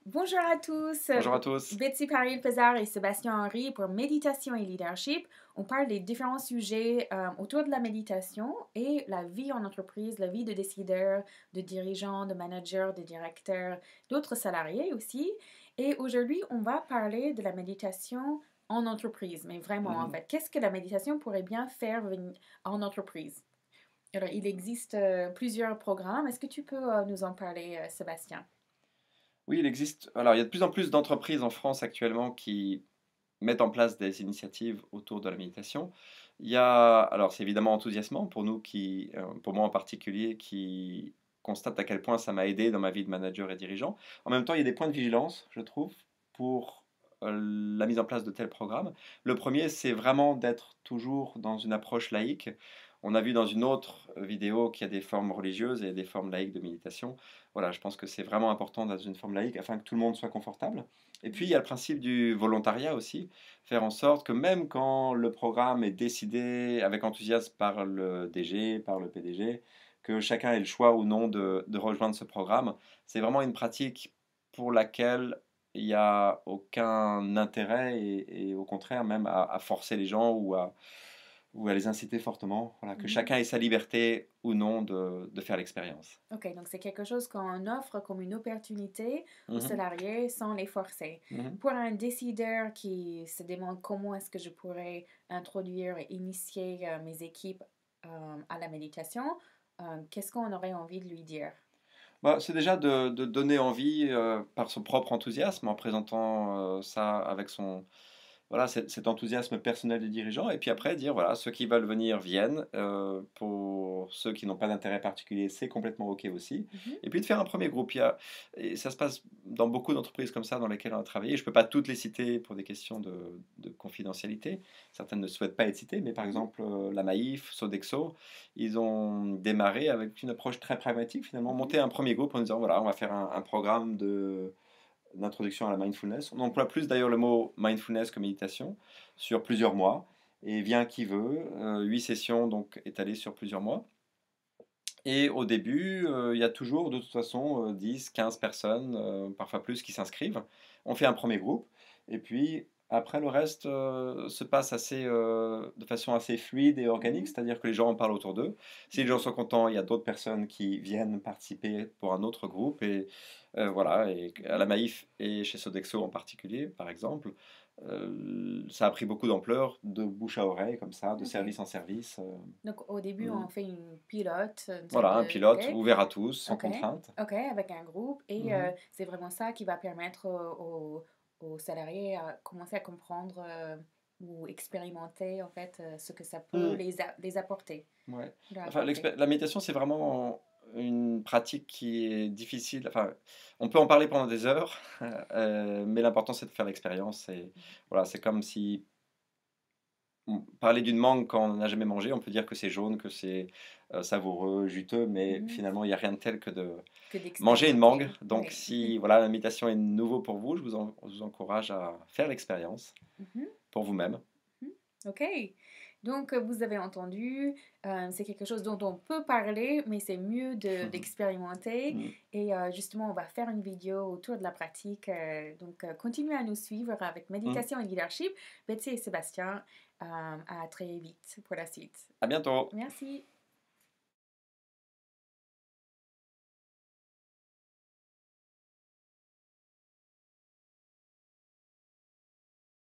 Bonjour à tous, Bonjour à tous. Betsy Paris-Pézard et Sébastien Henry pour Méditation et Leadership. On parle des différents sujets autour de la méditation et la vie en entreprise, la vie de décideurs, de dirigeants, de managers, de directeurs, d'autres salariés aussi. Et aujourd'hui, on va parler de la méditation en entreprise, mais vraiment en Mhm. fait, qu'est-ce que la méditation pourrait bien faire en entreprise? Alors, il existe plusieurs programmes. Est-ce que tu peux nous en parler, Sébastien? Oui, il existe. Alors, il y a de plus en plus d'entreprises en France actuellement qui mettent en place des initiatives autour de la méditation. Alors c'est évidemment enthousiasmant pour nous pour moi en particulier, qui constate à quel point ça m'a aidé dans ma vie de manager et dirigeant. En même temps, il y a des points de vigilance, je trouve, pour la mise en place de tels programmes. Le premier, c'est vraiment d'être toujours dans une approche laïque. On a vu dans une autre vidéo qu'il y a des formes religieuses et des formes laïques de méditation. Voilà, je pense que c'est vraiment important dans une forme laïque afin que tout le monde soit confortable. Et puis, il y a le principe du volontariat aussi, faire en sorte que même quand le programme est décidé avec enthousiasme par le DG, par le PDG, que chacun ait le choix ou non de rejoindre ce programme. C'est vraiment une pratique pour laquelle il n'y a aucun intérêt et au contraire même à forcer les gens ou à les inciter fortement. Voilà, que Mhm. chacun ait sa liberté ou non de faire l'expérience. OK, donc c'est quelque chose qu'on offre comme une opportunité aux Mhm, salariés sans les forcer. mhm. Pour un décideur qui se demande comment est-ce que je pourrais introduire et initier mes équipes à la méditation, qu'est-ce qu'on aurait envie de lui dire? Bah, c'est déjà de donner envie par son propre enthousiasme en présentant ça avec voilà, cet enthousiasme personnel des dirigeants. Et puis après, dire, voilà, ceux qui veulent venir viennent. Pour ceux qui n'ont pas d'intérêt particulier, c'est complètement OK aussi. Mhm, Et puis de faire un premier groupe. Et ça se passe dans beaucoup d'entreprises comme ça dans lesquelles on a travaillé. Je ne peux pas toutes les citer pour des questions de confidentialité. Certaines ne souhaitent pas être citées, mais par mhm, exemple, la Maïf, Sodexo, ils ont démarré avec une approche très pragmatique, finalement, mhm, monter un premier groupe en disant, voilà, on va faire un programme d'introduction à la mindfulness. On emploie plus d'ailleurs le mot mindfulness que méditation sur plusieurs mois. Et vient qui veut, 8 sessions donc étalées sur plusieurs mois. Et au début, il y a toujours de toute façon 10, 15 personnes, parfois plus, qui s'inscrivent. On fait un premier groupe. Et puis après, le reste se passe de façon assez fluide et organique, mhm, c'est-à-dire que les gens en parlent autour d'eux. Si les mhm. gens sont contents, il y a d'autres personnes qui viennent participer pour un autre groupe. Et voilà, et à la Mhm. Maïf et chez Sodexo en particulier, par exemple, ça a pris beaucoup d'ampleur, de bouche à oreille, comme ça, de OK. service en service. Donc au début, Mm. on fait une pilote, une sorte Voilà, un de... OK, pilote ouvert à tous, sans OK, contrainte. OK, avec un groupe. Et Mhm. c'est vraiment ça qui va permettre aux salariés à commencer à comprendre ou expérimenter en fait ce que ça peut Mm. les apporter, Ouais. leur Enfin, apporter. la méditation, c'est vraiment une pratique qui est difficile. Enfin, on peut en parler pendant des heures, mais l'important, c'est de faire l'expérience. Et voilà, c'est comme si on parlait d'une mangue quand on n'en a jamais mangé. On peut dire que c'est jaune, que c'est savoureux, juteux, mais Mhm. finalement, il n'y a rien de tel que de Que manger une mangue. d'expérimenter, Donc, oui. si voilà, la méditation est nouveau pour vous, je vous encourage à faire l'expérience Mhm. pour vous-même. Mhm. OK. Donc, vous avez entendu, c'est quelque chose dont on peut parler, mais c'est mieux d'expérimenter. Mm. Et justement, on va faire une vidéo autour de la pratique. Donc, continuez à nous suivre avec Mm. Méditation et Leadership. Betsy et Sébastien, à très vite pour la suite. À bientôt. Merci.